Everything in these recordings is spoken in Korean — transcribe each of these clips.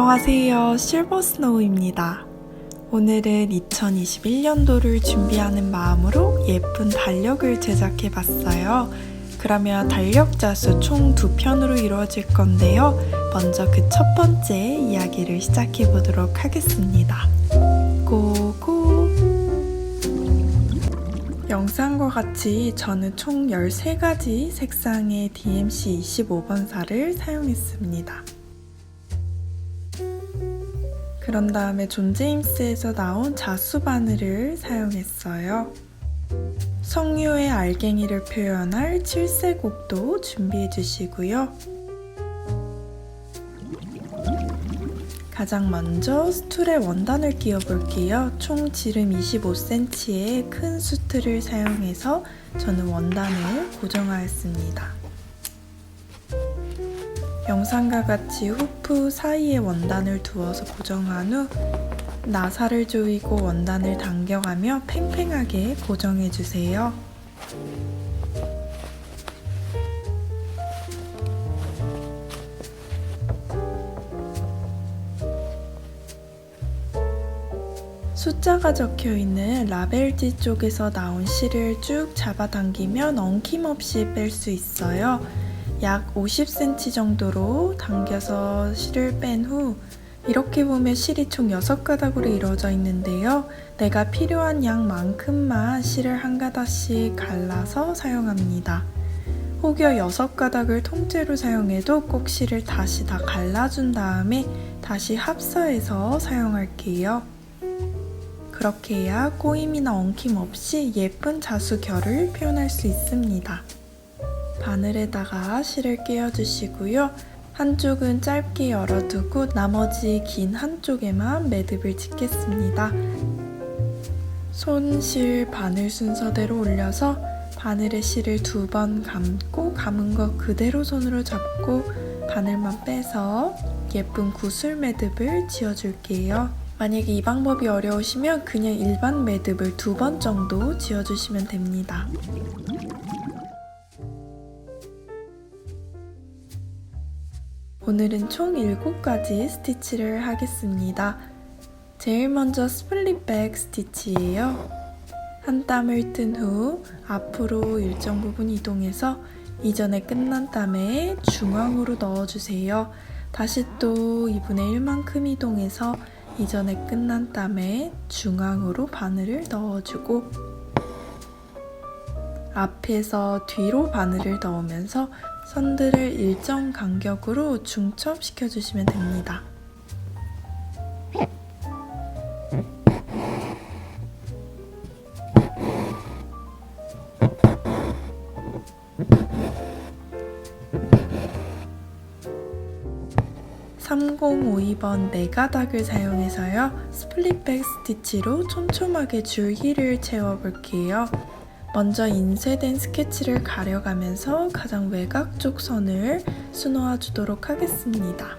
안녕하세요. 실버스노우입니다. 오늘은 2021년도를 준비하는 마음으로 예쁜 달력을 제작해 봤어요. 그러면 달력 자수 총 2편으로 이루어질 건데요. 먼저 그 첫 번째 이야기를 시작해 보도록 하겠습니다. 고고! 영상과 같이 저는 총 13가지 색상의 DMC 25번사를 사용했습니다. 그런 다음에 존 제임스에서 나온 자수 바늘을 사용했어요. 석류의 알갱이를 표현할 칠색옥도 준비해 주시고요. 가장 먼저 스툴에 원단을 끼워 볼게요. 총 지름 25cm의 큰 수틀을 사용해서 저는 원단을 고정하였습니다. 영상과 같이 후프 사이에 원단을 두어서 고정한 후 나사를 조이고 원단을 당겨가며 팽팽하게 고정해주세요. 숫자가 적혀있는 라벨지 쪽에서 나온 실을 쭉 잡아당기면 엉킴없이 뺄 수 있어요. 약 50cm 정도로 당겨서 실을 뺀 후 이렇게 보면 실이 총 6가닥으로 이루어져 있는데요. 내가 필요한 양만큼만 실을 한 가닥씩 갈라서 사용합니다. 혹여 6가닥을 통째로 사용해도 꼭 실을 다시 다 갈라준 다음에 다시 합사해서 사용할게요. 그렇게 해야 꼬임이나 엉킴 없이 예쁜 자수 결을 표현할 수 있습니다. 바늘에다가 실을 끼워주시고요. 한쪽은 짧게 열어두고 나머지 긴 한쪽에만 매듭을 짓겠습니다. 손, 실, 바늘 순서대로 올려서 바늘에 실을 2번 감고 감은 거 그대로 손으로 잡고 바늘만 빼서 예쁜 구슬 매듭을 지어줄게요. 만약에 이 방법이 어려우시면 그냥 일반 매듭을 2번 정도 지어주시면 됩니다. 오늘은 총 7가지 스티치를 하겠습니다. 제일 먼저 스플릿백 스티치예요. 한 땀을 뜬 후 앞으로 일정 부분 이동해서 이전에 끝난 땀에 중앙으로 넣어주세요. 다시 또 2분의 1만큼 이동해서 이전에 끝난 땀에 중앙으로 바늘을 넣어주고 앞에서 뒤로 바늘을 넣으면서 선들을 일정 간격으로 중첩시켜주시면 됩니다. (3052번) 4가닥을 사용해서요. 스플릿백 스티치로 촘촘하게 줄기를 채워볼게요. 먼저 인쇄된 스케치를 가려가면서 가장 외곽 쪽 선을 수놓아 주도록 하겠습니다.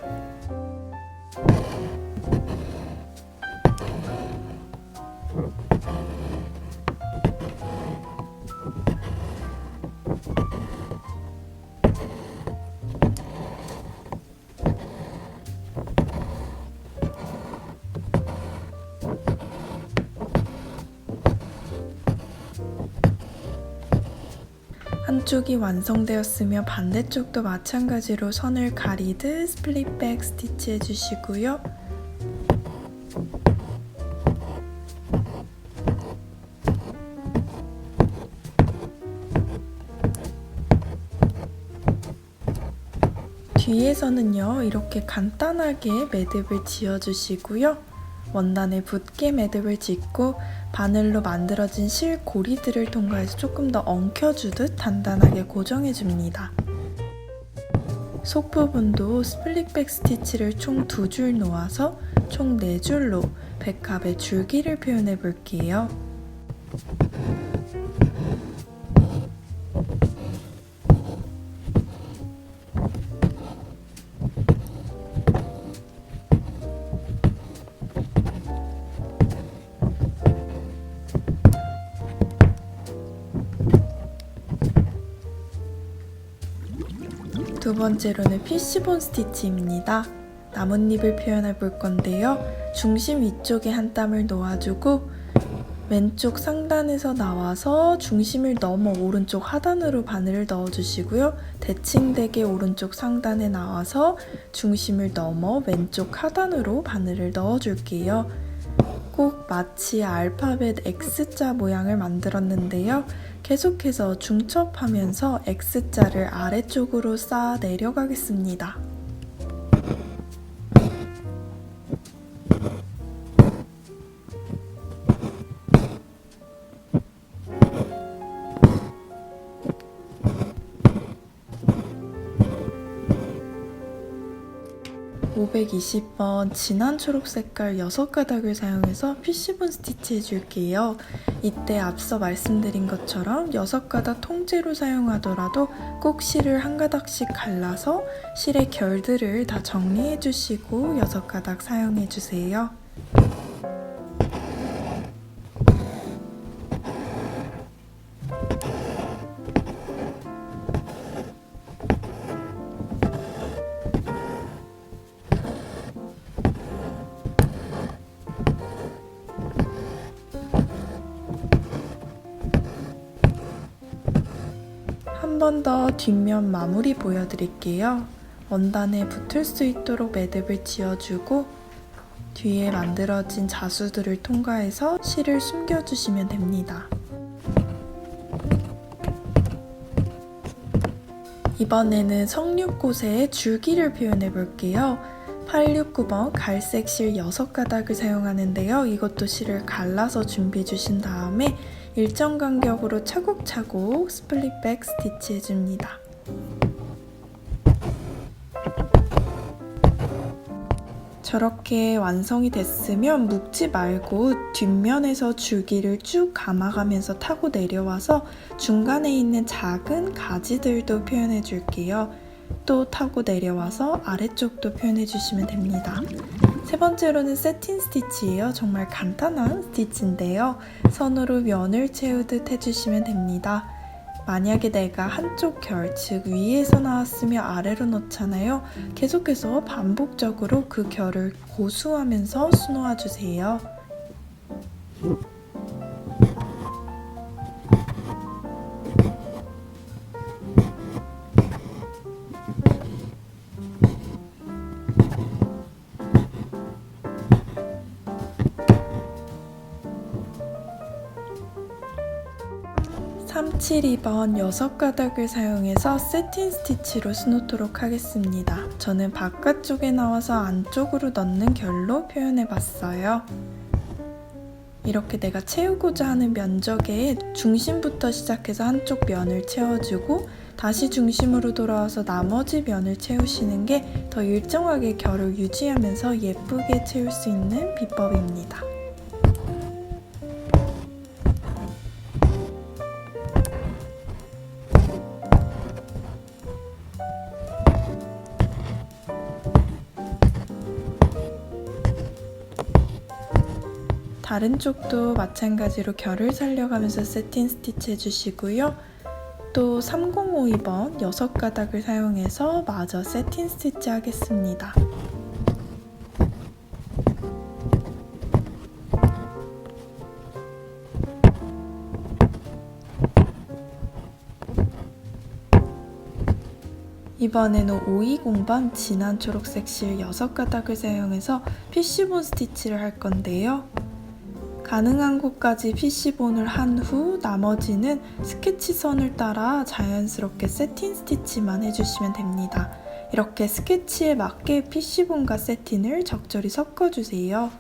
한쪽이 완성되었으면 반대쪽도 마찬가지로 선을 가리듯 스플릿백 스티치 해주시고요. 뒤에서는요, 이렇게 간단하게 매듭을 지어주시고요. 원단에 붙게 매듭을 짓고 바늘로 만들어진 실 고리들을 통과해서 조금 더 엉켜주듯 단단하게 고정해줍니다. 속 부분도 스플릿백 스티치를 총 2줄 놓아서 총 4줄로 백합의 줄기를 표현해 볼게요. 두 번째로는 피쉬본 스티치입니다. 나뭇잎을 표현해 볼 건데요. 중심 위쪽에 한 땀을 놓아주고 왼쪽 상단에서 나와서 중심을 넘어 오른쪽 하단으로 바늘을 넣어주시고요. 대칭되게 오른쪽 상단에 나와서 중심을 넘어 왼쪽 하단으로 바늘을 넣어줄게요. 꼭 마치 알파벳 X자 모양을 만들었는데요. 계속해서 중첩하면서 X자를 아래쪽으로 쌓아 내려가겠습니다. (520번) 진한 초록 색깔 6가닥을 사용해서 피쉬본 스티치 해줄게요. 이때 앞서 말씀드린 것처럼 6가닥 통째로 사용하더라도 꼭 실을 한 가닥씩 갈라서 실의 결들을 다 정리해주시고 6가닥 사용해주세요. 한 번 더 뒷면 마무리 보여드릴게요. 원단에 붙을 수 있도록 매듭을 지어주고 뒤에 만들어진 자수들을 통과해서 실을 숨겨주시면 됩니다. 이번에는 성육곳의 줄기를 표현해 볼게요. 869번 갈색 실 6가닥을 사용하는데요. 이것도 실을 갈라서 준비해 주신 다음에 일정 간격으로 차곡차곡 스플릿백 스티치 해줍니다. 저렇게 완성이 됐으면 묶지 말고 뒷면에서 줄기를 쭉 감아가면서 타고 내려와서 중간에 있는 작은 가지들도 표현해 줄게요. 또 타고 내려와서 아래쪽도 표현해 주시면 됩니다. 세 번째로는 세틴 스티치예요. 정말 간단한 스티치인데요. 선으로 면을 채우듯 해주시면 됩니다. 만약에 내가 한쪽 결, 즉 위에서 나왔으면 아래로 넣잖아요. 계속해서 반복적으로 그 결을 고수하면서 수놓아주세요. (372번) 6가닥을 사용해서 세틴 스티치로 수놓도록 하겠습니다. 저는 바깥쪽에 나와서 안쪽으로 넣는 결로 표현해봤어요. 이렇게 내가 채우고자 하는 면적에 중심부터 시작해서 한쪽 면을 채워주고 다시 중심으로 돌아와서 나머지 면을 채우시는 게 더 일정하게 결을 유지하면서 예쁘게 채울 수 있는 비법입니다. 다른 쪽도 마찬가지로 결을 살려가면서 세틴 스티치 해주시고요. 또 3052번 6가닥을 사용해서 마저 세틴 스티치 하겠습니다. 이번에는 520번 진한 초록색 실 6가닥을 사용해서 피쉬본 스티치를 할 건데요. 가능한 곳까지 피쉬본을 한 후 나머지는 스케치선을 따라 자연스럽게 세틴 스티치만 해주시면 됩니다. 이렇게 스케치에 맞게 피쉬본과 세틴을 적절히 섞어주세요.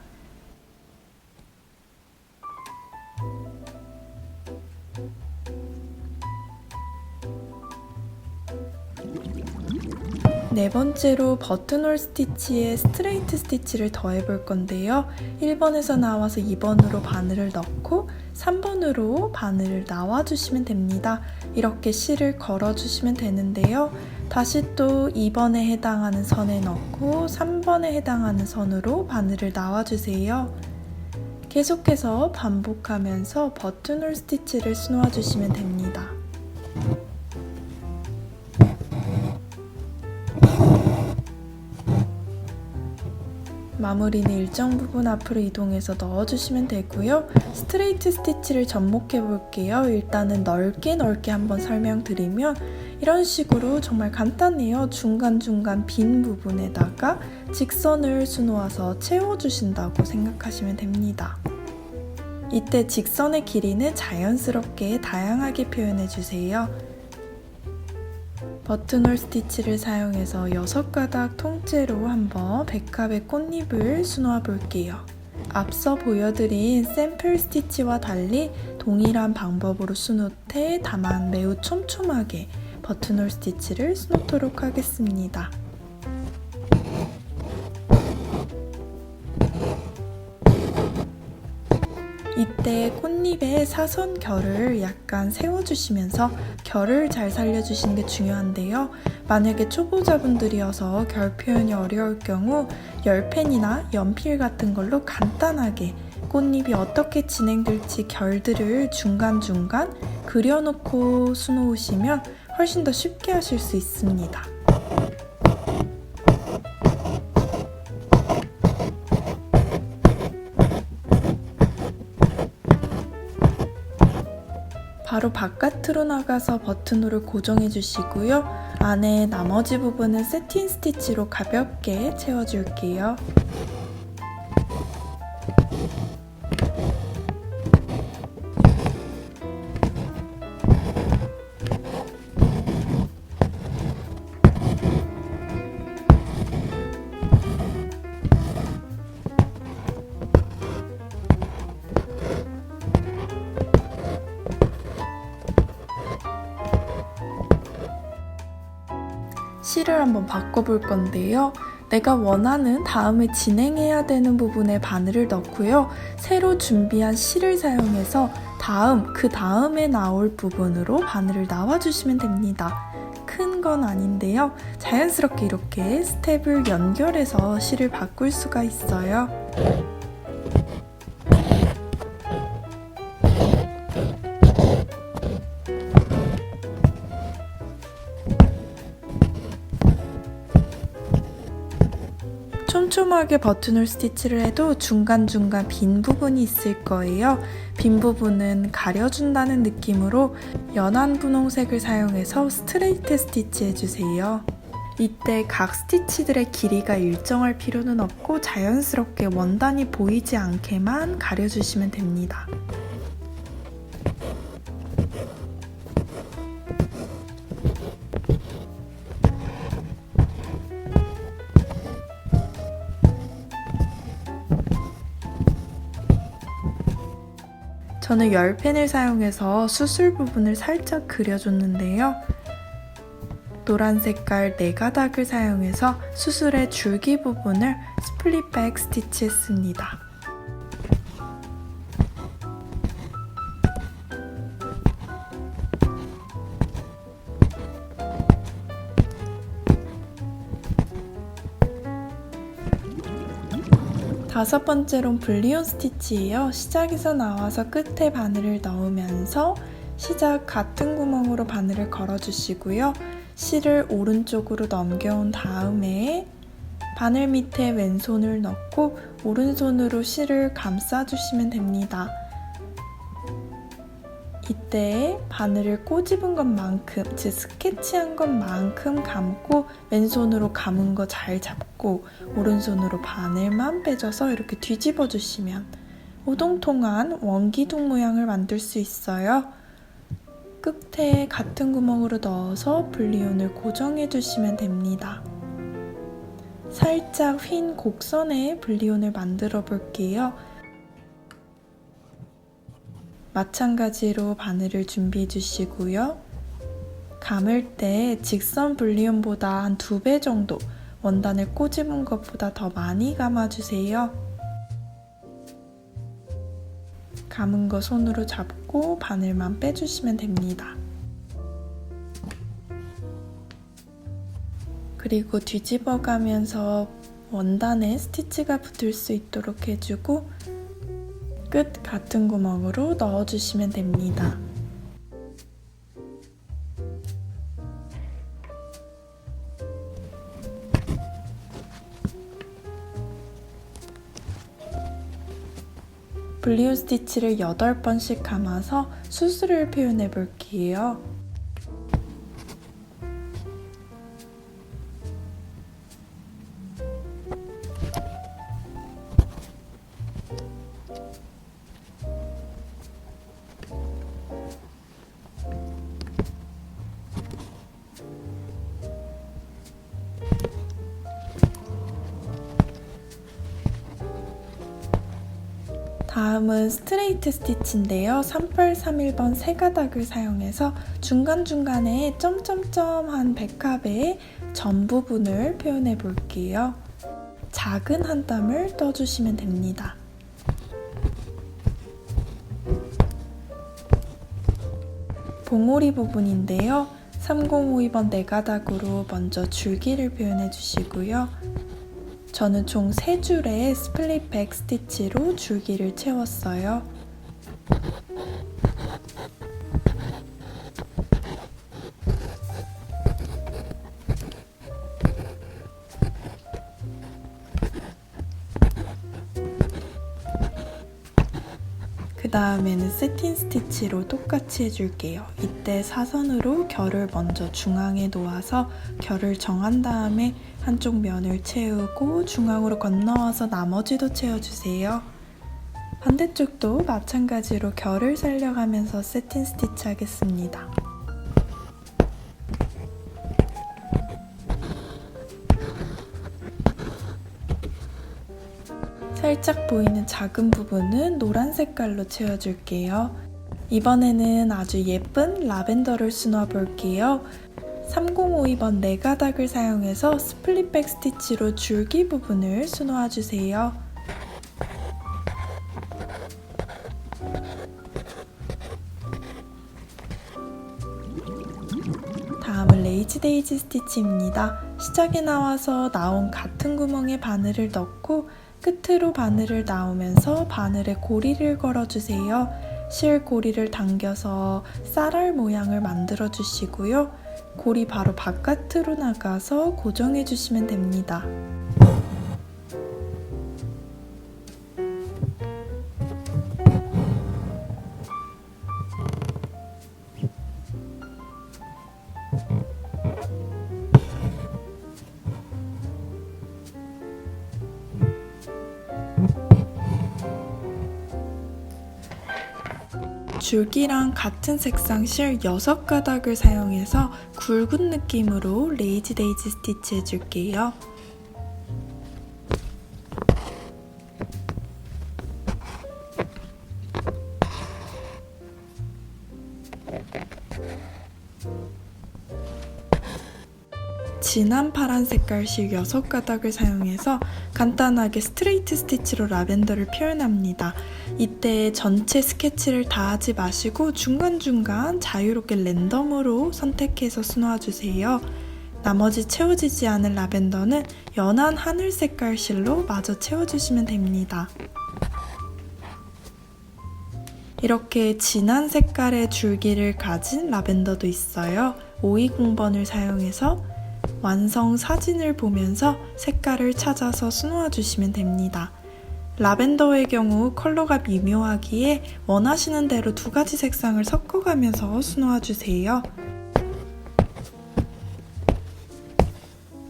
네 번째로 버튼홀 스티치에 스트레이트 스티치를 더해볼 건데요. 1번에서 나와서 2번으로 바늘을 넣고 3번으로 바늘을 나와주시면 됩니다. 이렇게 실을 걸어주시면 되는데요. 다시 또 2번에 해당하는 선에 넣고 3번에 해당하는 선으로 바늘을 나와주세요. 계속해서 반복하면서 버튼홀 스티치를 수놓아주시면 됩니다. 마무리는 일정 부분 앞으로 이동해서 넣어주시면 되고요. 스트레이트 스티치를 접목해 볼게요. 일단은 넓게 한번 설명드리면 이런 식으로 정말 간단해요. 중간중간 빈 부분에다가 직선을 수놓아서 채워주신다고 생각하시면 됩니다. 이때 직선의 길이는 자연스럽게 다양하게 표현해주세요. 버튼홀 스티치를 사용해서 6가닥 통째로 한번 백합의 꽃잎을 수놓아 볼게요. 앞서 보여드린 샘플 스티치와 달리 동일한 방법으로 수놓되 다만 매우 촘촘하게 버튼홀 스티치를 수놓도록 하겠습니다. 이때 꽃잎의 사선 결을 약간 세워주시면서 결을 잘 살려주시는 게 중요한데요. 만약에 초보자분들이어서 결 표현이 어려울 경우 열펜이나 연필 같은 걸로 간단하게 꽃잎이 어떻게 진행될지 결들을 중간중간 그려놓고 수놓으시면 훨씬 더 쉽게 하실 수 있습니다. 바로 바깥으로 나가서 버튼홀을 고정해 주시고요. 안에 나머지 부분은 세틴 스티치로 가볍게 채워줄게요. 실을 한번 바꿔볼 건데요. 내가 원하는 다음에 진행해야 되는 부분에 바늘을 넣고요. 새로 준비한 실을 사용해서 그 다음에 나올 부분으로 바늘을 놔주시면 됩니다. 큰 건 아닌데요. 자연스럽게 이렇게 스텝을 연결해서 실을 바꿀 수가 있어요. 촘촘하게 버튼홀 스티치를 해도 중간중간 빈 부분이 있을 거예요. 빈 부분은 가려준다는 느낌으로 연한 분홍색을 사용해서 스트레이트 스티치 해주세요. 이때 각 스티치들의 길이가 일정할 필요는 없고 자연스럽게 원단이 보이지 않게만 가려주시면 됩니다. 저는 열펜을 사용해서 수술 부분을 살짝 그려줬는데요. 노란 색깔 4가닥을 사용해서 수술의 줄기 부분을 스플릿백 스티치했습니다. 다섯 번째로는 불리온 스티치예요. 시작에서 나와서 끝에 바늘을 넣으면서 시작 같은 구멍으로 바늘을 걸어주시고요. 실을 오른쪽으로 넘겨온 다음에 바늘 밑에 왼손을 넣고 오른손으로 실을 감싸주시면 됩니다. 이때 바늘을 꼬집은 것만큼, 즉 스케치한 것만큼 감고 왼손으로 감은 거 잘 잡고 오른손으로 바늘만 빼줘서 이렇게 뒤집어 주시면 오동통한 원기둥 모양을 만들 수 있어요. 끝에 같은 구멍으로 넣어서 불리온을 고정해 주시면 됩니다. 살짝 휜 곡선에 불리온을 만들어 볼게요. 마찬가지로 바늘을 준비해 주시고요. 감을 때 직선 불리온보다 한 2배 정도 원단을 꼬집은 것보다 더 많이 감아주세요. 감은 거 손으로 잡고 바늘만 빼주시면 됩니다. 그리고 뒤집어 가면서 원단에 스티치가 붙을 수 있도록 해주고 끝 같은 구멍으로 넣어주시면 됩니다. 블리온 스티치를 8번씩 감아서 수술을 표현해 볼게요. 다음은 스트레이트 스티치인데요. 3831번 세 가닥을 사용해서 중간중간에 점점점한 백합의 전 부분을 표현해 볼게요. 작은 한 땀을 떠주시면 됩니다. 봉오리 부분인데요. 3052번 네 가닥으로 먼저 줄기를 표현해 주시고요. 저는 총 3줄의 스플릿 백 스티치로 줄기를 채웠어요. 그 다음에는 세틴 스티치로 똑같이 해줄게요. 이때 사선으로 결을 먼저 중앙에 놓아서 결을 정한 다음에 한쪽 면을 채우고 중앙으로 건너와서 나머지도 채워주세요. 반대쪽도 마찬가지로 결을 살려가면서 세틴 스티치 하겠습니다. 살짝 보이는 작은 부분은 노란 색깔로 채워줄게요. 이번에는 아주 예쁜 라벤더를 수놓아 볼게요. 3052번 네 가닥을 사용해서 스플릿 백 스티치로 줄기 부분을 수놓아 주세요. 다음은 레이지 데이지 스티치입니다. 시작에 나와서 나온 같은 구멍에 바늘을 넣고 끝으로 바늘을 나오면서 바늘에 고리를 걸어주세요. 실 고리를 당겨서 쌀알 모양을 만들어 주시고요. 고리 바로 바깥으로 나가서 고정해 주시면 됩니다. 줄기랑 같은 색상 실 6가닥을 사용해서 굵은 느낌으로 레이지 데이지 스티치 해줄게요. 진한 파란 색깔 실 6가닥을 사용해서 간단하게 스트레이트 스티치로 라벤더를 표현합니다. 이때 전체 스케치를 다 하지 마시고 중간중간 자유롭게 랜덤으로 선택해서 수놓아주세요. 나머지 채워지지 않은 라벤더는 연한 하늘 색깔 실로 마저 채워주시면 됩니다. 이렇게 진한 색깔의 줄기를 가진 라벤더도 있어요. 520번을 사용해서 완성 사진을 보면서 색깔을 찾아서 수놓아 주시면 됩니다. 라벤더의 경우 컬러가 미묘하기에 원하시는 대로 2가지 색상을 섞어가면서 수놓아 주세요.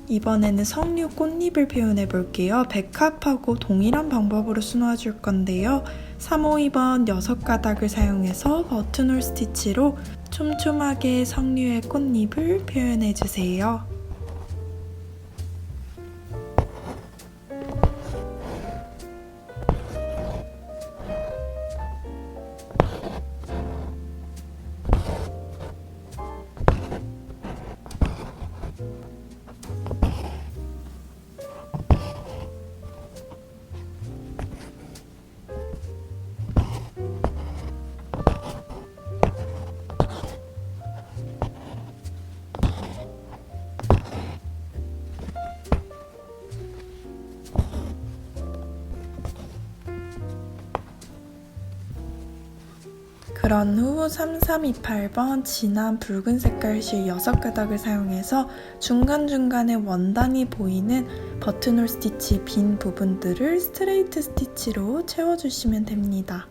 이번에는 석류 꽃잎을 표현해 볼게요. 백합하고 동일한 방법으로 수놓아 줄 건데요. 352번 6가닥을 사용해서 버튼홀 스티치로 촘촘하게 석류의 꽃잎을 표현해 주세요. 그런 후 3328번 진한 붉은 색깔 실 6가닥을 사용해서 중간중간에 원단이 보이는 버튼홀 스티치 빈 부분들을 스트레이트 스티치로 채워주시면 됩니다.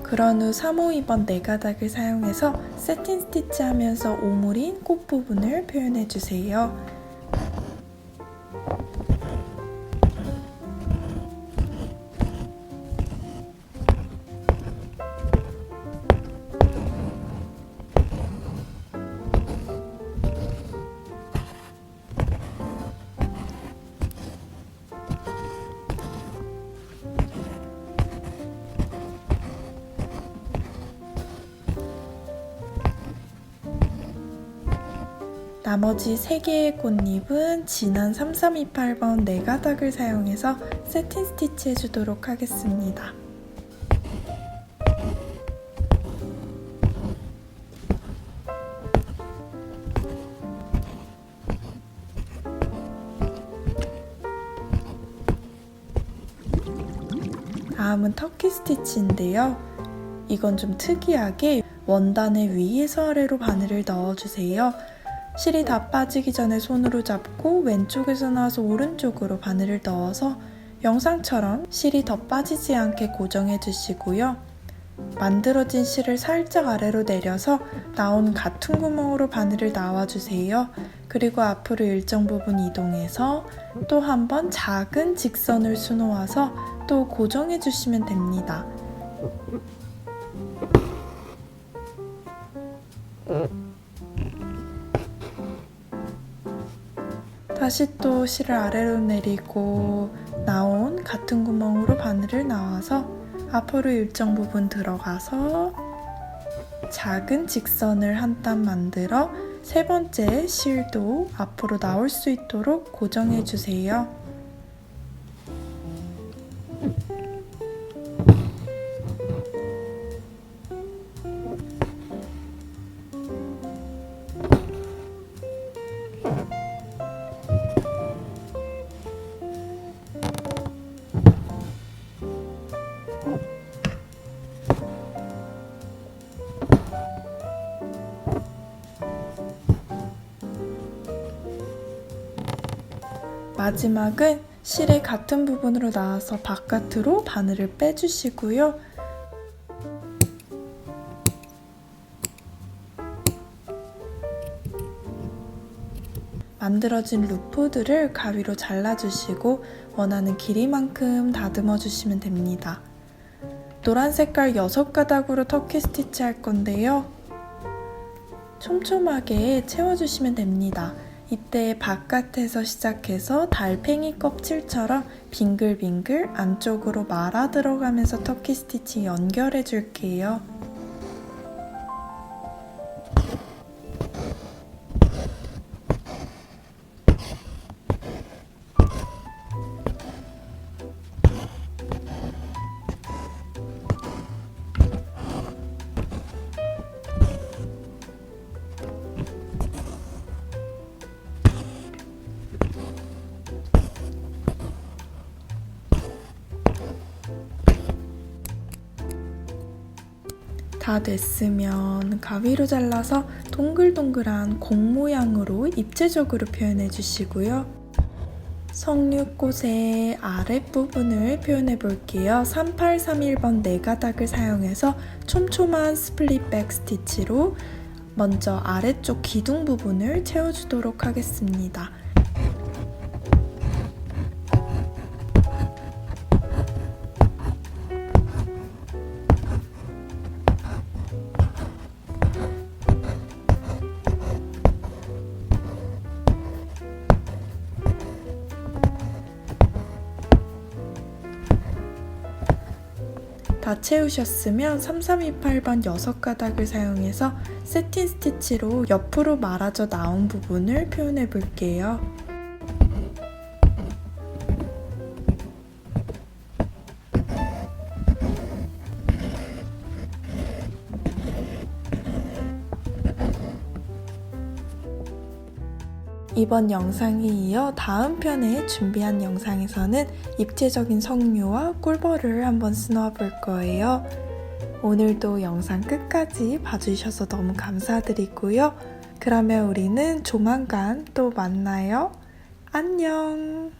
그런 후 352번 4가닥을 사용해서 세틴 스티치 하면서 오므린 꽃 부분을 표현해주세요. 나머지 3개의 꽃잎은 진한 3328번 4가닥을 사용해서 세틴 스티치 해주도록 하겠습니다. 다음은 터키 스티치인데요. 이건 좀 특이하게 원단의 위에서 아래로 바늘을 넣어주세요. 실이 다 빠지기 전에 손으로 잡고 왼쪽에서 나와서 오른쪽으로 바늘을 넣어서 영상처럼 실이 더 빠지지 않게 고정해 주시고요. 만들어진 실을 살짝 아래로 내려서 나온 같은 구멍으로 바늘을 나와주세요. 그리고 앞으로 일정 부분 이동해서 또 한 번 작은 직선을 수놓아서 또 고정해 주시면 됩니다. 다시 또 실을 아래로 내리고 나온 같은 구멍으로 바늘을 나와서 앞으로 일정 부분 들어가서 작은 직선을 한 땀 만들어 3번째 실도 앞으로 나올 수 있도록 고정해 주세요. 마지막은 실의 같은 부분으로 나와서 바깥으로 바늘을 빼주시고요. 만들어진 루프들을 가위로 잘라주시고 원하는 길이만큼 다듬어 주시면 됩니다. 노란 색깔 6가닥으로 터키 스티치 할 건데요. 촘촘하게 채워주시면 됩니다. 이때 바깥에서 시작해서 달팽이 껍질처럼 빙글빙글 안쪽으로 말아 들어가면서 터키 스티치 연결해 줄게요. 다 됐으면 가위로 잘라서 동글동글한 공 모양으로 입체적으로 표현해 주시고요. 석류꽃의 아랫부분을 표현해 볼게요. 3831번 4가닥을 사용해서 촘촘한 스플릿백 스티치로 먼저 아래쪽 기둥 부분을 채워주도록 하겠습니다. 다 채우셨으면 3328번 6가닥을 사용해서 세틴 스티치로 옆으로 말아져 나온 부분을 표현해 볼게요. 이번 영상에 이어 다음 편에 준비한 영상에서는 입체적인 석류와 꿀벌을 한번 스노아 볼 거예요. 오늘도 영상 끝까지 봐주셔서 너무 감사드리고요. 그러면 우리는 조만간 또 만나요. 안녕!